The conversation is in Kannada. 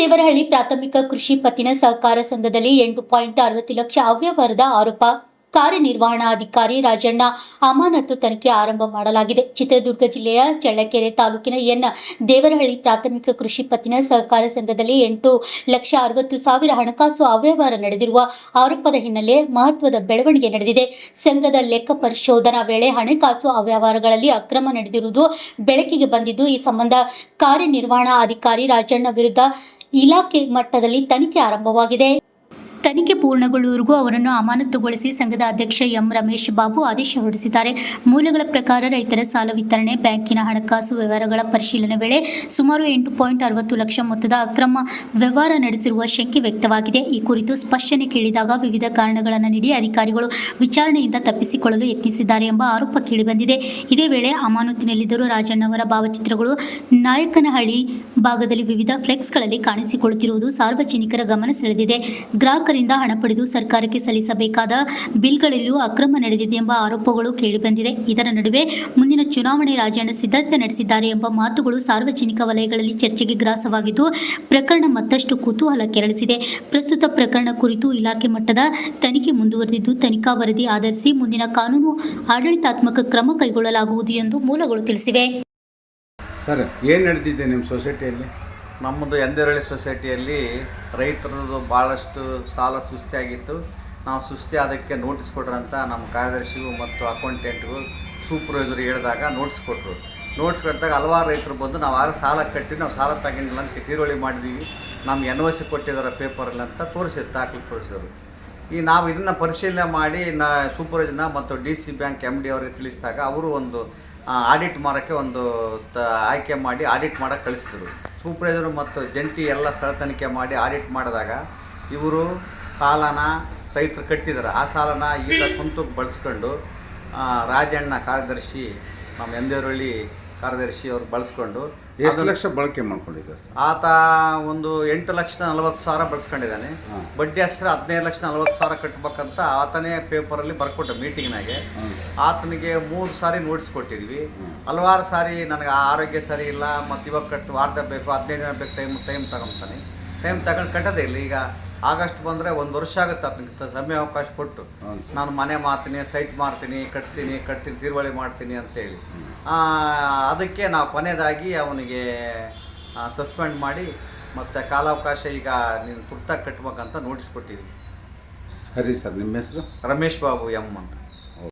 ದೇವರಹಳ್ಳಿ ಪ್ರಾಥಮಿಕ ಕೃಷಿ ಪತ್ತಿನ ಸಹಕಾರ ಸಂಘದಲ್ಲಿ 8.60 ಲಕ್ಷ ಅವ್ಯವಹಾರದ ಆರೋಪ. ಕಾರ್ಯನಿರ್ವಹಣಾಧಿಕಾರಿ ರಾಜಣ್ಣ ಅಮಾನತು ತನಿಖೆ ಆರಂಭ ಮಾಡಲಾಗಿದೆ. ಚಿತ್ರದುರ್ಗ ಜಿಲ್ಲೆಯ ಚಳ್ಳಕೆರೆ ತಾಲೂಕಿನ ದೇವರಹಳ್ಳಿ ಪ್ರಾಥಮಿಕ ಕೃಷಿ ಪತ್ತಿನ ಸಹಕಾರ ಸಂಘದಲ್ಲಿ 8,60,000 ಹಣಕಾಸು ಅವ್ಯವಹಾರ ನಡೆದಿರುವ ಆರೋಪದ ಹಿನ್ನೆಲೆ ಮಹತ್ವದ ಬೆಳವಣಿಗೆ ನಡೆದಿದೆ. ಸಂಘದ ಲೆಕ್ಕ ಪರಿಶೋಧನಾ ವೇಳೆ ಹಣಕಾಸು ಅವ್ಯವಹಾರಗಳಲ್ಲಿ ಅಕ್ರಮ ನಡೆದಿರುವುದು ಬೆಳಕಿಗೆ ಬಂದಿದ್ದು, ಈ ಸಂಬಂಧ ಕಾರ್ಯನಿರ್ವಹಣಾಧಿಕಾರಿ ರಾಜಣ್ಣ ವಿರುದ್ಧ ಇಲಾಖೆ ಮಟ್ಟದಲ್ಲಿ ತನಿಖೆ ಆರಂಭವಾಗಿದೆ. ತನಿಖೆ ಪೂರ್ಣಗೊಳ್ಳುವವರೆಗೂ ಅವರನ್ನು ಅಮಾನತುಗೊಳಿಸಿ ಸಂಘದ ಅಧ್ಯಕ್ಷ ಎಂ ರಮೇಶ್ ಬಾಬು ಆದೇಶ ಹೊರಡಿಸಿದ್ದಾರೆ. ಮೂಲಗಳ ಪ್ರಕಾರ ರೈತರ ಸಾಲ ವಿತರಣೆ, ಬ್ಯಾಂಕಿನ ಹಣಕಾಸು ವ್ಯವಹಾರಗಳ ಪರಿಶೀಲನೆ ವೇಳೆ ಸುಮಾರು 8.60 ಲಕ್ಷ ಮೊತ್ತದ ಅಕ್ರಮ ವ್ಯವಹಾರ ನಡೆಸಿರುವ ಶಂಕೆ ವ್ಯಕ್ತವಾಗಿದೆ. ಈ ಕುರಿತು ಸ್ಪಷ್ಟನೆ ಕೇಳಿದಾಗ ವಿವಿಧ ಕಾರಣಗಳನ್ನು ನೀಡಿ ಅಧಿಕಾರಿಗಳು ವಿಚಾರಣೆಯಿಂದ ತಪ್ಪಿಸಿಕೊಳ್ಳಲು ಯತ್ನಿಸಿದ್ದಾರೆ ಎಂಬ ಆರೋಪ ಕೇಳಿಬಂದಿದೆ. ಇದೇ ವೇಳೆ ಅಮಾನತಿನಲ್ಲಿದ್ದರೂ ರಾಜಣ್ಣವರ ಭಾವಚಿತ್ರಗಳು ನಾಯಕನಹಳ್ಳಿ ಭಾಗದಲ್ಲಿ ವಿವಿಧ ಫ್ಲೆಕ್ಸ್ಗಳಲ್ಲಿ ಕಾಣಿಸಿಕೊಳ್ಳುತ್ತಿರುವುದು ಸಾರ್ವಜನಿಕರ ಗಮನ ಸೆಳೆದಿದೆ. ಗ್ರಾಹಕರಿಂದ ಹಣ ಪಡೆದು ಸರ್ಕಾರಕ್ಕೆ ಸಲ್ಲಿಸಬೇಕಾದ ಬಿಲ್ಗಳಲ್ಲೂ ಅಕ್ರಮ ನಡೆದಿದೆ ಎಂಬ ಆರೋಪಗಳು ಕೇಳಿಬಂದಿದೆ. ಇದರ ನಡುವೆ ಮುಂದಿನ ಚುನಾವಣೆ ರಾಜಣ್ಣ ಸಿದ್ಧತೆ ನಡೆಸಿದ್ದಾರೆ ಎಂಬ ಮಾತುಗಳು ಸಾರ್ವಜನಿಕ ವಲಯಗಳಲ್ಲಿ ಚರ್ಚೆಗೆ ಗ್ರಾಸವಾಗಿದ್ದು, ಪ್ರಕರಣ ಮತ್ತಷ್ಟು ಕುತೂಹಲ ಕೆರಳಿಸಿದೆ. ಪ್ರಸ್ತುತ ಪ್ರಕರಣ ಕುರಿತು ಇಲಾಖೆ ಮಟ್ಟದ ತನಿಖೆ ಮುಂದುವರೆದಿದ್ದು, ತನಿಖಾ ವರದಿ ಆಧರಿಸಿ ಮುಂದಿನ ಕಾನೂನು ಆಡಳಿತಾತ್ಮಕ ಕ್ರಮ ಕೈಗೊಳ್ಳಲಾಗುವುದು ಎಂದು ಮೂಲಗಳು ತಿಳಿಸಿವೆ. ಸರ್, ಏನು ನಡೆದಿದೆ ನಿಮ್ಮ ಸೊಸೈಟಿಯಲ್ಲಿ? ನಮ್ಮದು ಎಂದೇರಳ್ಳಿ ಸೊಸೈಟಿಯಲ್ಲಿ ರೈತರದ್ದು ಭಾಳಷ್ಟು ಸಾಲ ಸುಸ್ತಿಯಾಗಿತ್ತು. ನಾವು ಸುಸ್ತಿ ಅದಕ್ಕೆ ನೋಟಿಸ್ ಕೊಟ್ರಂತ ನಮ್ಮ ಕಾರ್ಯದರ್ಶಿಗೂ ಮತ್ತು ಅಕೌಂಟೆಂಟ್ಗೂ ಸೂಪರ್ವೈಸರ್ ಹೇಳಿದಾಗ ನೋಟಿಸ್ ಕೊಟ್ಟರು. ನೋಟಿಸ್ ಕೊಟ್ಟಾಗ ಹಲವಾರು ರೈತರು ಬಂದು ನಾವು ಆರು ಸಾಲ ಕಟ್ಟಿ ನಾವು ಸಾಲ ತಗೊಂಡಿಲ್ಲ ಅಂತ ತೀರುವಳಿ ಮಾಡಿದ್ದೀವಿ, ನಮ್ಗೆ NOC ಕೊಟ್ಟಿದ್ದಾರೆ ಪೇಪರಲ್ಲಿ ಅಂತ ದಾಖಲೆ ತೋರಿಸಿದ್ರು. ಈ ನಾವು ಇದನ್ನು ಪರಿಶೀಲನೆ ಮಾಡಿ ಸೂಪರ್ವೈಸರ್ನ ಮತ್ತು DC ಬ್ಯಾಂಕ್ MD ಅವರಿಗೆ ತಿಳಿಸಿದಾಗ ಅವರು ಒಂದು ಆಡಿಟ್ ಮಾಡೋಕ್ಕೆ ಒಂದು ಆಯ್ಕೆ ಮಾಡಿ ಆಡಿಟ್ ಮಾಡೋಕ್ಕೆ ಕಳಿಸಿದ್ರು. ಸೂಪರ್ವೈಸರು ಮತ್ತು ಜಂಟಿ ಎಲ್ಲ ಸ್ಥಳ ತನಿಖೆ ಮಾಡಿ ಆಡಿಟ್ ಮಾಡಿದಾಗ ಇವರು ಸಾಲನ ರೈತರು ಕಟ್ಟಿದ್ದಾರೆ. ಆ ಸಾಲನ ಈತ ಸ್ವಂತಕ್ಕೆ ಬಳಸ್ಕೊಂಡು ರಾಜಣ್ಣ ಕಾರ್ಯದರ್ಶಿ, ನಮ್ಮ ಎಂದೇರಳ್ಳಿ ಕಾರ್ಯದರ್ಶಿ ಅವರು ಬಳಸ್ಕೊಂಡು ಎಷ್ಟು ಲಕ್ಷ ಬಳಕೆ ಮಾಡ್ಕೊಂಡಿದ್ದಾರೆ ಸರ್? ಆತ ಒಂದು 8,40,000 ಬಳಸ್ಕೊಂಡಿದ್ದಾನೆ. ಬಡ್ಡಿ ಹೆಸರು 15,40,000 ಕಟ್ಟಬೇಕಂತ ಆತನೇ ಪೇಪರಲ್ಲಿ ಬರ್ಕೊಟ್ಟ ಮೀಟಿಂಗ್ನಾಗೆ. ಆತನಿಗೆ 3 ಸಾರಿ ನೋಟಿಸ್ ಕೊಟ್ಟಿದ್ವಿ. ಹಲವಾರು ಸಾರಿ ನನಗೆ ಆರೋಗ್ಯ ಸರಿ ಇಲ್ಲ, ಮತ್ತು ಇವಾಗ ಕಟ್ಟು ವಾರದ ಬೇಕು, 15 ದಿನ ಬೇಕು, ಟೈಮ್ ತಗೊಂತಾನೆ. ಟೈಮ್ ತಗೊಂಡು ಕಟ್ಟೋದೇ ಇಲ್ಲ. ಈಗ ಆಗಸ್ಟ್ ಬಂದರೆ 1 ವರ್ಷ ಆಗುತ್ತೆ ಅದಕ್ಕೆ ಸಮಯ ಅವಕಾಶ ಕೊಟ್ಟು, ನಾನು ಮನೆ ಮಾರ್ತೀನಿ, ಸೈಟ್ ಮಾರ್ತೀನಿ, ಕಟ್ತೀನಿ, ತೀರುವಳಿ ಮಾಡ್ತೀನಿ ಅಂತೇಳಿ. ಅದಕ್ಕೆ ನಾವು ಕೊನೆಯದಾಗಿ ಅವನಿಗೆ ಸಸ್ಪೆಂಡ್ ಮಾಡಿ ಮತ್ತು ಕಾಲಾವಕಾಶ ಈಗ ನೀನು ತುರ್ತಾಗಿ ಕಟ್ಬೇಕಂತ ನೋಟಿಸ್ ಕೊಟ್ಟಿದ್ವಿ. ಸರಿ ಸರ್, ನಿಮ್ಮ ಹೆಸರು? ರಮೇಶ್ ಬಾಬು ಎಂ ಅಂತ.